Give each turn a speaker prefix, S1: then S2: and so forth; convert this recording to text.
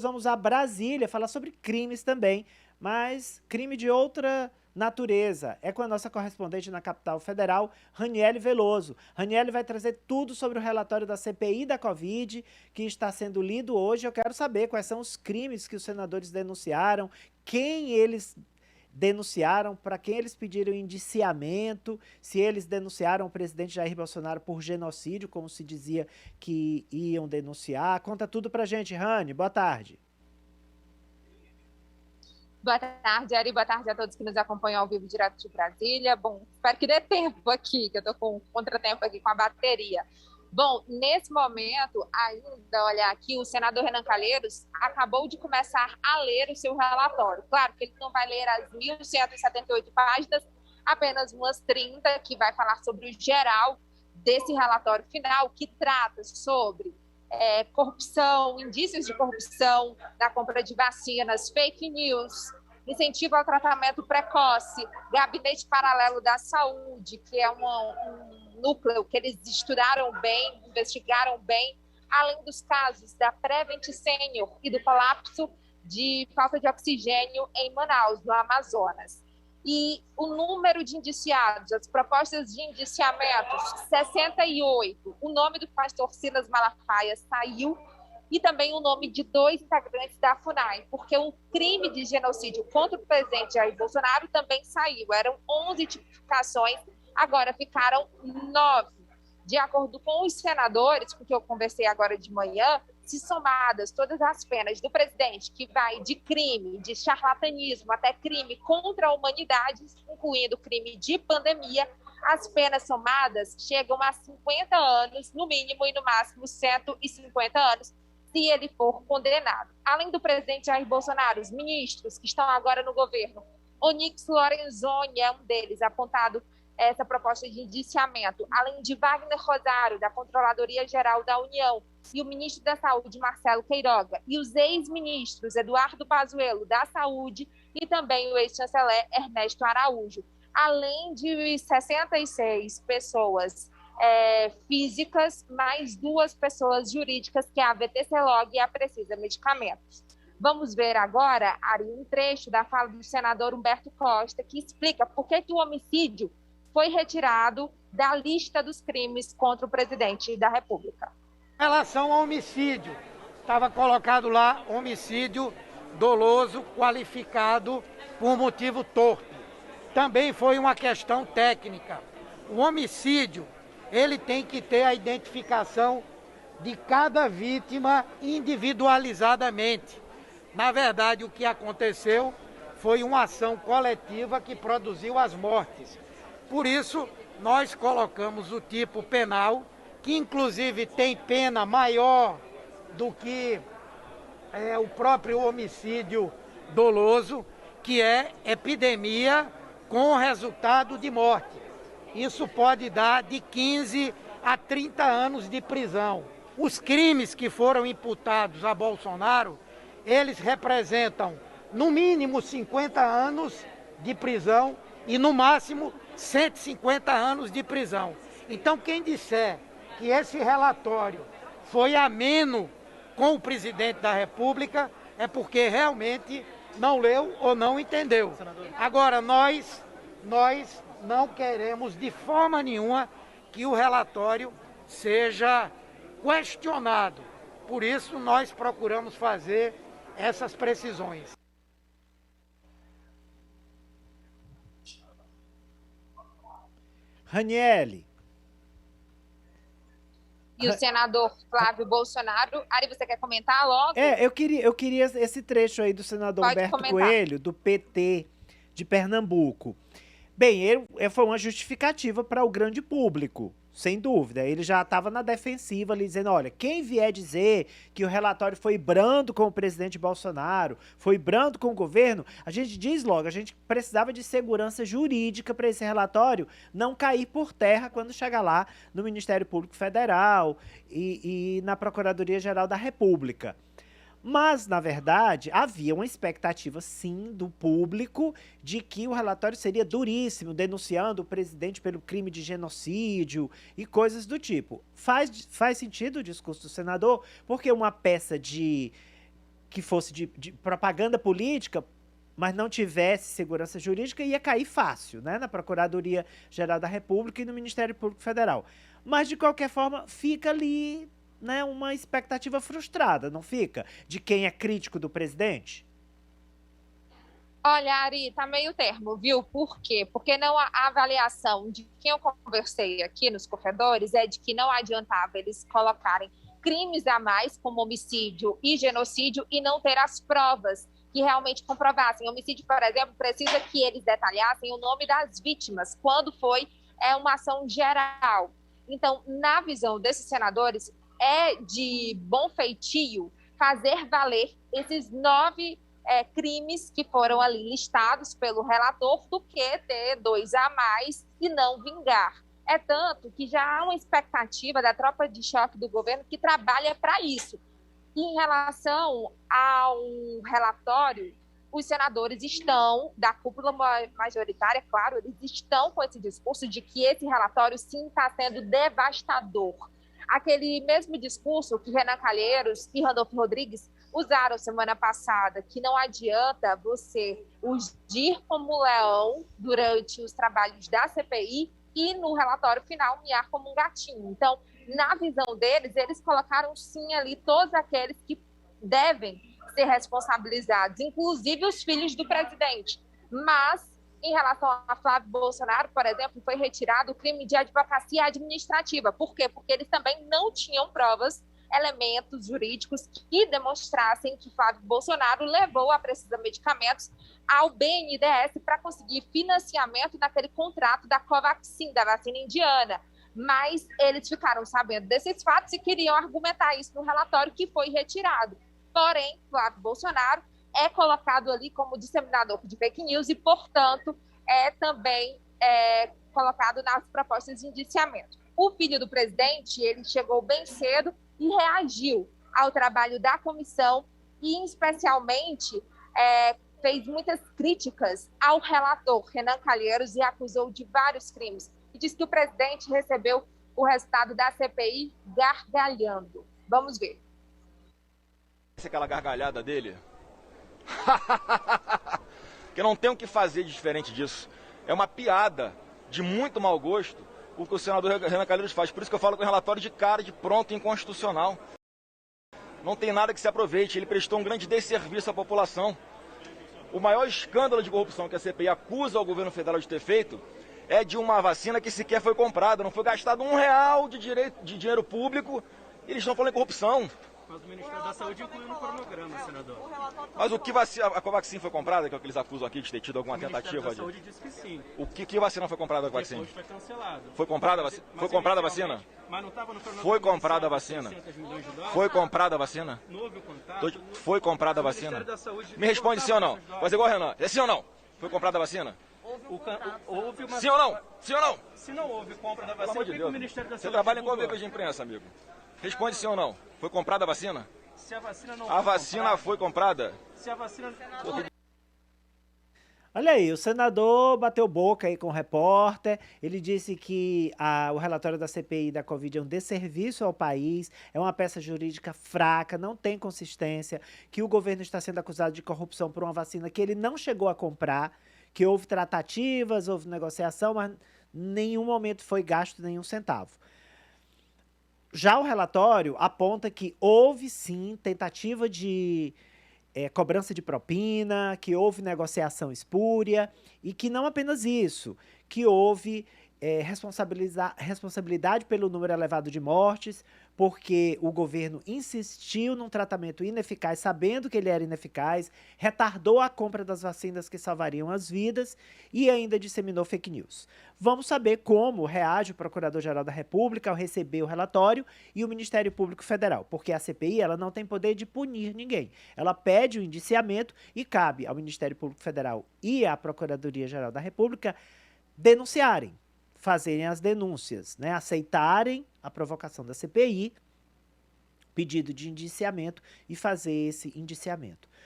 S1: vamos a Brasília falar sobre crimes também, mas crime de outra natureza. É com a nossa correspondente na capital federal, Raniele Veloso. Raniele vai trazer tudo sobre o relatório da CPI da Covid, que está sendo lido hoje. Eu quero saber quais são os crimes que os senadores denunciaram, quem eles denunciaram, para quem eles pediram indiciamento, se eles denunciaram o presidente Jair Bolsonaro por genocídio, como se dizia que iam denunciar. Conta tudo pra gente, Rani. Boa tarde.
S2: Boa tarde, Ari. Boa tarde a todos que nos acompanham ao vivo direto de Brasília. Bom, espero que dê tempo aqui, que eu estou com um contratempo aqui com a bateria. Bom, nesse momento, ainda, olha aqui, o senador Renan Calheiros acabou de começar a ler o seu relatório. Claro que ele não vai ler as 1.178 páginas, apenas umas 30, que vai falar sobre o geral desse relatório final, que trata sobre corrupção, indícios de corrupção na compra de vacinas, fake news, incentivo ao tratamento precoce, gabinete paralelo da saúde, que é um núcleo que eles estudaram bem, investigaram bem, além dos casos da Prevent Senior e do colapso de falta de oxigênio em Manaus, no Amazonas. E o número de indiciados, as propostas de indiciamentos, 68. O nome do pastor Silas Malafaia saiu e também o nome de 2 integrantes da FUNAI, porque o crime de genocídio contra o presidente Jair Bolsonaro também saiu. Eram 11 tipificações, agora ficaram 9. De acordo com os senadores, porque eu conversei agora de manhã, se somadas todas as penas do presidente, que vai de crime, de charlatanismo até crime contra a humanidade, incluindo crime de pandemia, as penas somadas chegam a 50 anos, no mínimo, e no máximo 150 anos, se ele for condenado. Além do presidente Jair Bolsonaro, os ministros que estão agora no governo, Onyx Lorenzoni é um deles, apontado essa proposta de indiciamento, além de Wagner Rosário, da Controladoria Geral da União, e o ministro da Saúde, Marcelo Queiroga, e os ex-ministros Eduardo Pazuello, da Saúde, e também o ex-chanceler Ernesto Araújo, além de 66 pessoas físicas, mais 2 pessoas jurídicas, que é a VTC-Log e a Precisa Medicamentos. Vamos ver agora, Ari, um trecho da fala do senador Humberto Costa, que explica por que o homicídio foi retirado da lista dos crimes contra o presidente da República.
S3: Em relação ao homicídio, estava colocado lá homicídio doloso qualificado por motivo torpe. Também foi uma questão técnica. O homicídio, ele tem que ter a identificação de cada vítima individualizadamente. Na verdade, o que aconteceu foi uma ação coletiva que produziu as mortes. Por isso, nós colocamos o tipo penal, que inclusive tem pena maior do que o próprio homicídio doloso, que é epidemia com resultado de morte. Isso pode dar de 15 a 30 anos de prisão. Os crimes que foram imputados a Bolsonaro, eles representam no mínimo 50 anos de prisão e no máximo 150 anos de prisão. Então, quem disser que esse relatório foi ameno com o presidente da República é porque realmente não leu ou não entendeu. Agora, nós não queremos de forma nenhuma que o relatório seja questionado. Por isso, nós procuramos fazer essas precisões.
S1: Raniele.
S2: E o senador Flávio Bolsonaro. Ari, você quer comentar logo?
S1: Eu queria esse trecho aí do senador Humberto Coelho, do PT de Pernambuco. Bem, foi uma justificativa para o grande público, sem dúvida. Ele já estava na defensiva ali, dizendo, olha, quem vier dizer que o relatório foi brando com o presidente Bolsonaro, foi brando com o governo, a gente diz logo, a gente precisava de segurança jurídica para esse relatório não cair por terra quando chegar lá no Ministério Público Federal e na Procuradoria-Geral da República. Mas, na verdade, havia uma expectativa, sim, do público de que o relatório seria duríssimo, denunciando o presidente pelo crime de genocídio e coisas do tipo. Faz sentido o discurso do senador, porque uma peça que fosse de propaganda política, mas não tivesse segurança jurídica, ia cair fácil, né, na Procuradoria-Geral da República e no Ministério Público Federal. Mas, de qualquer forma, fica ali, né, uma expectativa frustrada, não fica? De quem é crítico do presidente?
S2: Olha, Ari, tá meio termo, viu? Por quê? Porque não a avaliação de quem eu conversei aqui nos corredores é de que não adiantava eles colocarem crimes a mais, como homicídio e genocídio, e não ter as provas que realmente comprovassem. Homicídio, por exemplo, precisa que eles detalhassem o nome das vítimas, quando foi uma ação geral. Então, na visão desses senadores, é de bom feitio fazer valer esses 9 crimes que foram ali listados pelo relator, do que ter 2 a mais e não vingar. É tanto que já há uma expectativa da tropa de choque do governo que trabalha para isso. E em relação ao relatório, os senadores estão, da cúpula majoritária, claro, eles estão com esse discurso de que esse relatório, sim, está sendo devastador. Aquele mesmo discurso que Renan Calheiros e Randolfo Rodrigues usaram semana passada, que não adianta você ugir como leão durante os trabalhos da CPI e no relatório final miar como um gatinho. Então, na visão deles, eles colocaram sim ali todos aqueles que devem ser responsabilizados, inclusive os filhos do presidente. Mas, em relação a Flávio Bolsonaro, por exemplo, foi retirado o crime de advocacia administrativa. Por quê? Porque eles também não tinham provas, elementos jurídicos que demonstrassem que Flávio Bolsonaro levou a Precisa Medicamentos ao BNDES para conseguir financiamento naquele contrato da Covaxin, da vacina indiana. Mas eles ficaram sabendo desses fatos e queriam argumentar isso no relatório, que foi retirado. Porém, Flávio Bolsonaro é colocado ali como disseminador de fake news e, portanto, é também colocado nas propostas de indiciamento. O filho do presidente, ele chegou bem cedo e reagiu ao trabalho da comissão e, especialmente, fez muitas críticas ao relator Renan Calheiros e acusou de vários crimes. E disse que o presidente recebeu o resultado da CPI gargalhando. Vamos ver.
S4: Aquela gargalhada dele, que eu não tenho o que fazer de diferente disso. É uma piada de muito mau gosto o que o senador Renan Calheiros faz. Por isso que eu falo que é um relatório de cara, de pronto, inconstitucional. Não tem nada que se aproveite. Ele prestou um grande desserviço à população. O maior escândalo de corrupção que a CPI acusa o governo federal de ter feito é de uma vacina que sequer foi comprada. Não foi gastado R$1 de dinheiro público e eles estão falando em corrupção.
S5: Mas o Ministério da Saúde incluiu no cronograma, senador.
S4: Mas o que vacina, a Covaxin foi comprada, que é o que eles acusam aqui de ter tido alguma tentativa?
S5: O Ministério da Saúde disse que sim.
S4: O que vacina foi comprada da Covaxin?
S5: Depois foi cancelado.
S4: Foi comprada a vacina? Foi comprada a vacina?
S5: Mas não estava no cronograma.
S4: Foi comprada a vacina? Foi comprada a vacina?
S5: Não houve o contato.
S4: Foi comprada a vacina? Me responde sim ou não. Fazer igual, Renan. É sim ou não? Foi comprada a vacina?
S5: Houve uma...
S4: Sim ou não? Sim ou não?
S5: Se não houve compra da vacina,
S4: Pelo amor de Deus.
S5: o Ministério da Saúde...
S4: Você trabalha em qual veículo de imprensa, amigo? Responde sim ou não. Foi comprada a vacina?
S5: Se a vacina não
S4: A vacina foi comprada?
S5: Se a vacina...
S1: Olha aí, o senador bateu boca aí com o repórter, ele disse que o relatório da CPI da Covid é um desserviço ao país, é uma peça jurídica fraca, não tem consistência, que o governo está sendo acusado de corrupção por uma vacina que ele não chegou a comprar, que houve tratativas, houve negociação, mas em nenhum momento foi gasto nenhum centavo. Já o relatório aponta que houve, sim, tentativa de cobrança de propina, que houve negociação espúria e que não apenas isso, que houve responsabilidade pelo número elevado de mortes, porque o governo insistiu num tratamento ineficaz, sabendo que ele era ineficaz, retardou a compra das vacinas que salvariam as vidas e ainda disseminou fake news. Vamos saber como reage o Procurador-Geral da República ao receber o relatório e o Ministério Público Federal, porque a CPI ela não tem poder de punir ninguém. Ela pede o indiciamento e cabe ao Ministério Público Federal e à Procuradoria-Geral da República denunciarem, fazerem as denúncias, né? Aceitarem a provocação da CPI, pedido de indiciamento e fazer esse indiciamento.